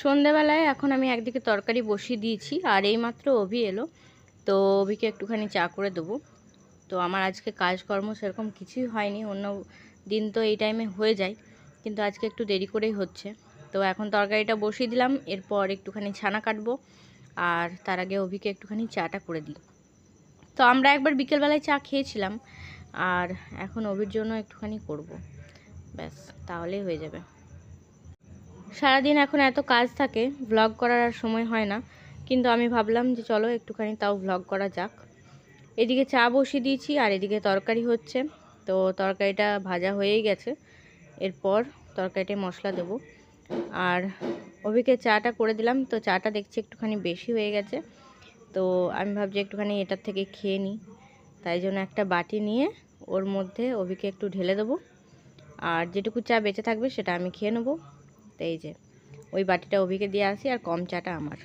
সন্ধেবেলায় এখন আমি একদিকে তরকারি বসিয়ে দিয়েছি, আর এইমাত্র অভি এলো, তো অভিকে একটুখানি চা করে দেবো। তো আমার আজকে কাজকর্ম সেরকম কিছুই হয়নি, অন্য দিন তো এই টাইমে হয়ে যায়, কিন্তু আজকে একটু দেরি করেই হচ্ছে। তো এখন তরকারিটা বসিয়ে দিলাম, এরপর একটুখানি ছানা কাটবো, আর তার আগে অভিকে একটুখানি চাটা করে দিই। তো আমরা একবার বিকেলবেলায় চা খেয়েছিলাম, আর এখন অভির জন্য একটুখানি করব, ব্যাস তাহলেই হয়ে যাবে। সারাদিন এখন এত কাজ থাকে, ভ্লগ করার আর সময় হয় না, কিন্তু আমি ভাবলাম যে চলো একটুখানি তাও ভ্লগ করা যাক। এদিকে চা বসিয়ে দিয়েছি, আর এদিকে তরকারি হচ্ছে। তো তরকারিটা ভাজা হয়েই গেছে, এরপর তরকারিতে মশলা দেব। আর অভিকে চাটা করে দিলাম, তো চাটা দেখছি একটুখানি বেশি হয়ে গেছে, তো আমি ভাবছি একটুখানি এটার থেকে খেয়ে নিই। তাই জন্য একটা বাটি নিয়ে ওর মধ্যে অভিকে একটু ঢেলে দেবো, আর যেটুকু চা বেঁচে থাকবে সেটা আমি খেয়ে নেবো। তো এই যে ওই বাটিটা অভিকে দিয়ে আসি, আর কম চাটা আমার।